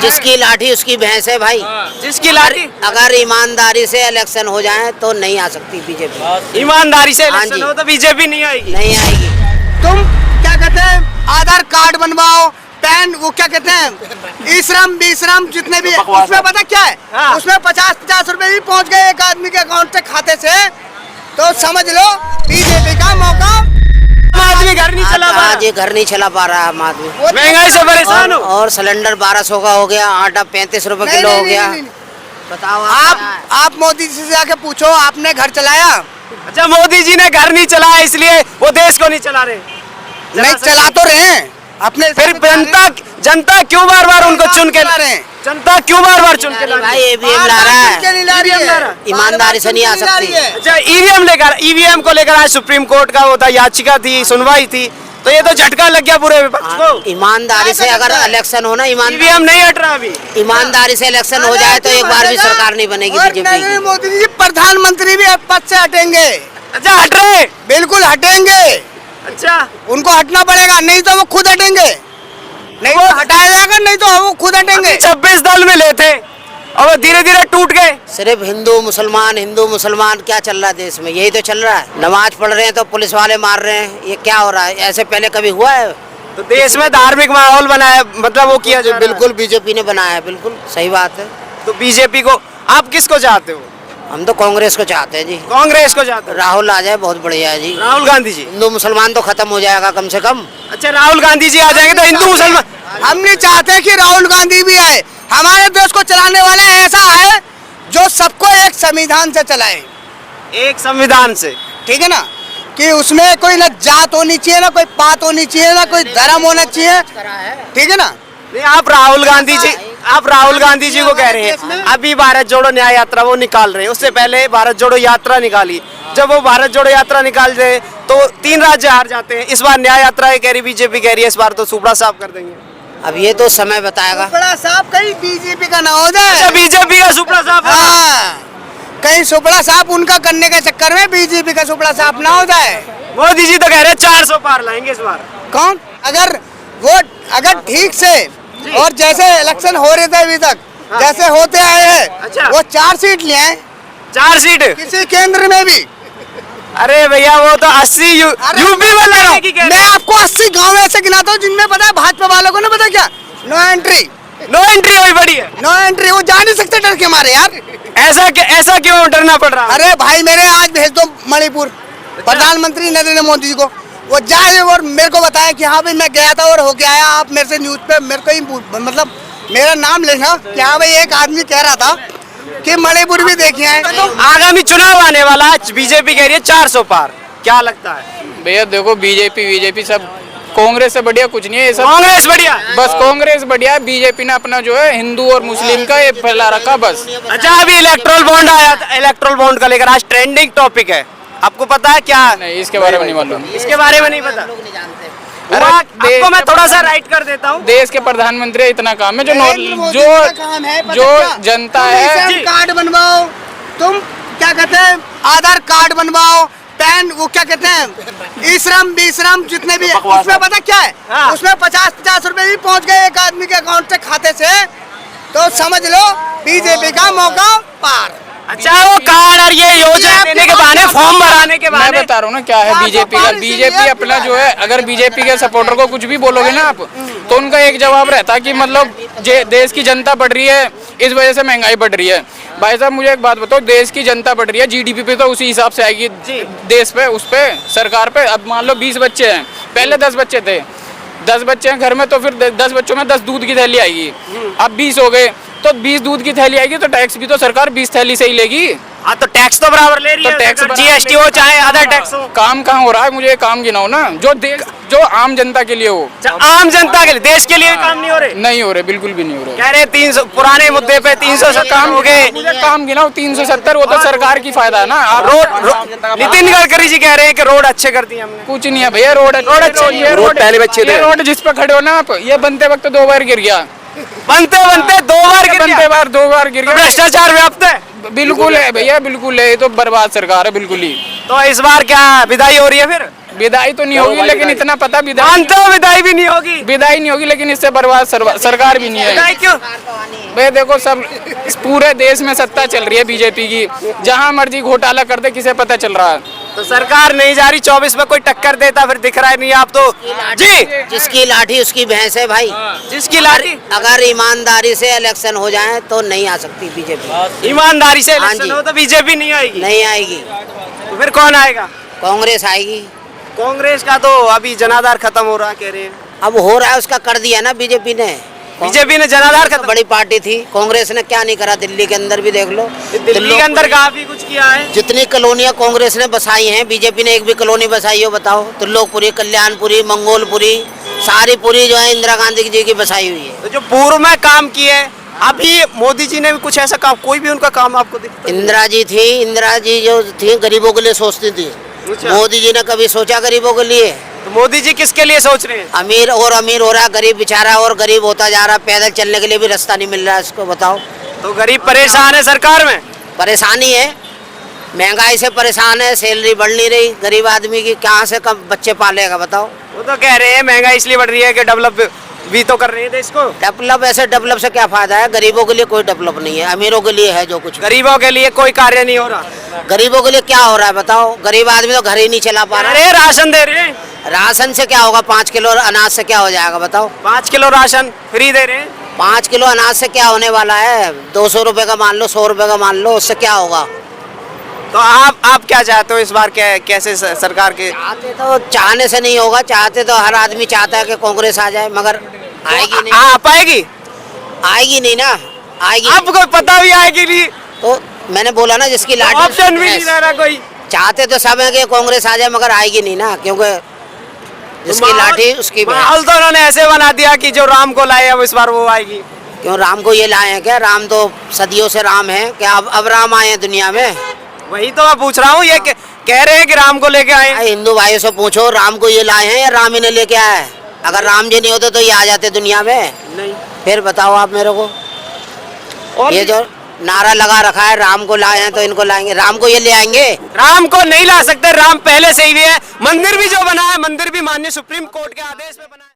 जिसकी लाठी उसकी भैंस है भाई। जिसकी लाठी अगर ईमानदारी से इलेक्शन हो जाए तो नहीं आ सकती बीजेपी। ईमानदारी से हाँ इलेक्शन जी। हो तो बीजेपी नहीं आएगी। नहीं आएगी। तुम क्या कहते हैं, आधार कार्ड बनवाओ, पैन, वो क्या कहते हैं, ई श्रम, बी श्रम, जितने भी, उसमें पता क्या है, हाँ। उसमें 50-50 रुपए भी पहुंच गए एक आदमी के अकाउंट से, खाते से, तो समझ लो बीजेपी का मौका। आदमी घर नहीं चला पा आज ये घर नहीं चला पा रहा आम आदमी। रहा, महंगाई से परेशान हो। और सिलेंडर 1200 का हो गया, आटा 35 रुपए नहीं, किलो नहीं, हो गया। नहीं, नहीं, बताओ आप मोदी जी से जाके पूछो, आपने घर चलाया? अच्छा, मोदी जी ने घर नहीं चलाया इसलिए वो देश को नहीं चला रहे। नहीं चला तो रहे हैं अपने, फिर जनता क्यों बार बार उनको चुन के ला रहे हैं? जनता क्यों बार बार चुन के ला रही भाई है? ईवीएम ला रहा है, नहीं ला रही EVM ला है, रहा है। ईमानदारी से नहीं आ बार-बार सकती। चुन के ला रही है। अच्छा, ईवीएम को लेकर आज सुप्रीम कोर्ट का वो था, याचिका थी, सुनवाई थी, तो ये तो झटका लग गया पूरे विपक्ष को। ईमानदारी से अगर इलेक्शन हो ना, ईवीएम नहीं हट रहा अभी। ईमानदारी से इलेक्शन हो जाए तो एक बार भी सरकार नहीं बनेगी और बीजेपी नरेंद्र की। मोदी जी प्रधानमंत्री भी पद से हटेंगे, अच्छा, हट रहे। बिल्कुल हटेंगे, अच्छा, उनको हटना पड़ेगा, नहीं तो वो खुद हटेंगे, नहीं तो हटाया जाएगा, नहीं तो वो खुद हटेंगे। 26 दल में लेते और वो धीरे धीरे टूट गए। सिर्फ हिंदू मुसलमान क्या चल रहा है देश में? यही तो चल रहा है। नमाज पढ़ रहे हैं तो पुलिस वाले मार रहे हैं, ये क्या हो रहा है? ऐसे पहले कभी हुआ है? तो देश में धार्मिक माहौल बनाया, मतलब वो किया जा रहा है। बिल्कुल बीजेपी ने बनाया है, बिल्कुल सही बात है। तो बीजेपी को आप किसको चाहते हो? हम तो कांग्रेस को चाहते हैं जी। कांग्रेस को चाहते हो? राहुल आ जाए बहुत बढ़िया है जी। राहुल गांधी जी। हिंदू मुसलमान तो खत्म हो जाएगा कम से कम। अच्छा, राहुल गांधी जी आ जाएंगे तो हिंदू मुसलमान। हम नहीं चाहते कि राहुल गांधी भी आए, हमारे देश को चलाने वाला ऐसा है जो सबको एक संविधान से चलाए, एक संविधान से, ठीक है ना, कि उसमें कोई ना जात होनी चाहिए, ना कोई पात होनी चाहिए, ना कोई धर्म होना चाहिए, ठीक है ना। नहीं, आप राहुल गांधी जी को कह रहे हैं अभी भारत जोड़ो न्याय यात्रा वो निकाल रहे हैं, उससे पहले भारत जोड़ो यात्रा निकाली। जब वो भारत जोड़ो यात्रा निकाल रहे तो 3 राज्य हार जाते हैं। इस बार न्याय यात्रा कह रही बीजेपी, कह रही है इस बार तो सुपड़ा साफ कर देंगे। अब ये तो समय बताएगा। सुपड़ा साफ कहीं बीजेपी का ना हो अच्छा, जाए, बीजेपी का सुपड़ा साफ होगा। हाँ, कहीं सुपड़ा साफ उनका करने के चक्कर में बीजेपी का सुपड़ा साफ ना हो जाए। मोदी जी तो कह रहे हैं 400 पार लाएंगे इस बार। कौन? अगर ठीक से और जैसे इलेक्शन हो रहे थे अभी तक, जैसे होते आए हैं, अच्छा। वो 4 सीट ले आए 4 सीट। किसी केंद्र में भी। अरे भैया वो तो 80 यूपी में लड़ने की कह रहे मैं आपको 80 गांव ऐसे गिनाता हूँ जिनमें पता है भाजपा वालों को ना, पता क्या, नो एंट्री हुई पड़ी है। नो एंट्री, वो जा नहीं सकते डर के मारे यार। ऐसा क्यों डरना पड़ रहा है? अरे भाई मेरे आज भेज दो मणिपुर प्रधानमंत्री नरेंद्र मोदी जी को, वो जाए और मेरे को बताया कि हाँ भाई मैं गया था और होके आया। आप मेरे से न्यूज पे मेरे को ही मतलब मेरा नाम लेना कि हाँ भाई एक आदमी कह रहा था कि मणिपुर भी देखे आए। आगामी चुनाव आने वाला है, बीजेपी कह रही है 400 पार, क्या लगता है? भैया देखो, बीजेपी सब कांग्रेस से बढ़िया कुछ नहीं है ये सब। कांग्रेस बढ़िया, बस कांग्रेस बढ़िया है। बीजेपी ने अपना जो है हिंदू और मुस्लिम का ये फैला रखा बस। अच्छा, अभी इलेक्ट्रल बॉन्ड आया था, इलेक्ट्रल बॉन्ड का लेकर आज ट्रेंडिंग टॉपिक है, आपको पता है क्या? नहीं, इसके बारे में नहीं मालूम। इसके बारे में नहीं पता। लोग नहीं जानते। अरे आपको मैं थोड़ा सा राइट कर देता हूँ। देश के प्रधानमंत्री इतना काम है नरेंद्र मोदी जी का काम है, पता क्या? जनता तुम है। ई-श्रम कार्ड बनवाओ, तुम क्या कहते हैं, आधार कार्ड बनवाओ, पैन, वो क्या कहते हैं, ई श्रम, बी श्रम, जितने भी, उसमें पता क्या है, हाँ। उसमें 50-50 रुपए भी पहुंच गए एक आदमी के अकाउंट से, खाते से, तो समझ लो बीजेपी का मौका पार। अच्छा, वो कार्ड और ये योजना देने के बहाने, फॉर्म भराने के मैं बहाने, बता रहा हूँ ना क्या है बीजेपी का। बीजेपी अपना जो है, अगर बीजेपी के सपोर्टर को कुछ भी बोलोगे ना आप, तो उनका एक जवाब रहता है कि मतलब देश की जनता बढ़ रही है, इस वजह से महंगाई बढ़ रही है। भाई साहब मुझे एक बात बताओ, देश की जनता बढ़ रही है, जीडीपी पे तो उसी हिसाब से आएगी देश पे, उस पे सरकार पे। अब मान लो 20 बच्चे हैं, पहले 10 बच्चे थे, 10 बच्चे हैं घर में, तो फिर 10 बच्चों में 10 दूध की थैली आएगी। अब 20 हो गए तो 20 दूध की थैली आएगी, तो टैक्स भी तो सरकार 20 थैली से ही लेगी। हाँ, तो टैक्स तो बराबर ले रही है, टैक्स जीएसटी हो चाहे अदर टैक्स हो। काम कहाँ हो रहा है? मुझे ये काम गिनाओ ना जो आम जनता के लिए हो। आम जनता के लिए, देश के लिए काम नहीं हो रहे। नहीं हो रहे, बिल्कुल भी नहीं हो रहे। कह रहे 300 पुराने मुद्दे पे 370 काम हो गए। मुझे काम गिनाओ 370, वो तो सरकार की फायदा है ना। आप नितिन गडकरी जी कह रहे हैं कि रोड अच्छे कर दिए हमने। कुछ नहीं है भैया, रोड अच्छे, ये रोड पहले बच्चे थे। रोड जिस पे खड़े हो ना आप, ये बनते वक्त 2 बार गिर गया, बनते 2 बार गिर गया। भ्रष्टाचार व्याप्त है। बिल्कुल है भैया, बिल्कुल है, ये तो बर्बाद सरकार है बिल्कुल ही। तो इस बार क्या विदाई हो रही है? फिर विदाई तो नहीं होगी, लेकिन इतना पता मानते हो विदाई भी नहीं होगी? विदाई नहीं होगी, लेकिन इससे बर्बाद सरकार भी नहीं है। विदाई क्यों? भाई देखो सब इस पूरे देश में सत्ता चल रही है बीजेपी की, जहां मर्जी घोटाला कर दे किसे पता चल रहा है। तो सरकार नहीं जा रही, 24 में कोई टक्कर देता फिर दिख रहा है नहीं आप तो जी। जिसकी लाठी उसकी भैंस है भाई। जिसकी लाठी, अगर ईमानदारी से इलेक्शन हो जाए तो नहीं आ सकती बीजेपी। ईमानदारी से हाँ इलेक्शन जी। हो तो बीजेपी नहीं आएगी। नहीं आएगी, तो फिर कौन आएगा? कांग्रेस आएगी। कांग्रेस का तो अभी जनाधार खत्म हो रहा कह रहे हैं। अब हो रहा है, उसका कर दिया ना बीजेपी ने। बीजेपी ने जनाधार तो खत्म, बड़ी पार्टी थी, कांग्रेस ने क्या नहीं करा। दिल्ली के अंदर भी देख लो, दिल्ली के अंदर काफी कुछ किया है। जितनी कॉलोनियां कांग्रेस ने बसाई हैं, बीजेपी ने एक भी कॉलोनी बसाई हो बताओ? त्रिलोकपुरी, कल्याणपुरी, मंगोलपुरी, सारी पूरी जो है इंदिरा गांधी जी की बसाई हुई है। तो जो पूर्व में काम किए, अभी मोदी जी ने भी कुछ ऐसा काम, कोई भी उनका काम आपको दिखता है? इंदिरा जी थी, इंदिरा जी जो थी गरीबों के लिए सोचती थी। अच्छा। मोदी जी ने कभी सोचा गरीबों के लिए? तो मोदी जी किसके लिए सोच रहे हैं? अमीर और अमीर हो रहा है, गरीब बेचारा और गरीब होता जा रहा है। पैदल चलने के लिए भी रास्ता नहीं मिल रहा है, इसको बताओ। तो गरीब परेशान है सरकार में। परेशानी है, महंगाई से परेशान है, सैलरी बढ़ नहीं रही गरीब आदमी की, कहाँ से कब बच्चे पालेगा बताओ? वो तो कह रहे हैं महंगाई इसलिए बढ़ रही है कि डेवलप भी तो कर रहे हैं देश को। डेवलप, ऐसे डेवलप से क्या फायदा है? गरीबों के लिए कोई डेवलप नहीं है, अमीरों के लिए है जो कुछ। गरीबों के लिए कोई कार्य नहीं हो रहा। गरीबों के लिए क्या हो रहा है बताओ? गरीब आदमी तो घर ही नहीं चला पा रहा। अरे राशन दे रहे हैं, राशन से क्या होगा? 5 किलो अनाज से क्या हो जाएगा बताओ? 5 किलो राशन फ्री दे रहे हैं। 5 किलो अनाज से क्या होने वाला है? 200 रुपए का मान लो, 100 रुपए का मान लो, उससे क्या होगा? तो आप क्या चाहते हो इस बार? कैसे सरकार के? चाहते तो चाहने से नहीं होगा, चाहते तो हर आदमी चाहता है कि कांग्रेस आ जाए, मगर आएगी नहीं। आ पाएगी? आएगी नहीं ना, आएगी आपको पता भी आएगी नहीं, तो मैंने बोला ना जिसकी लाठी ऑप्शन भी नहीं रह रहा कोई। चाहते तो सब है कि कांग्रेस आ जाए, मगर आएगी नहीं ना, क्योंकि जिसकी लाठी उसकी भैंस। माहौल तो उन्होंने ऐसे बना दिया कि जो राम को लाए अब इस बार वो आएगी। क्यों राम को ये लाए हैं क्या? राम तो सदियों से राम है क्या? अब राम आए हैं दुनिया में? वही तो मैं पूछ रहा हूँ, ये कह रहे हैं कि राम को लेके आए। हिंदू भाइयों से पूछो, राम को ये लाए हैं या राम इन्हें लेके आया है? अगर राम जी नहीं होते तो ये आ जाते दुनिया में? नहीं। फिर बताओ आप मेरे को। और ये जो नारा लगा रखा है राम को लाए हैं तो इनको लाएंगे, राम को ये ले आएंगे? राम को नहीं ला सकते, राम पहले से ही है। मंदिर भी जो बना है, मंदिर भी माननीय सुप्रीम कोर्ट के आदेश पे बना है।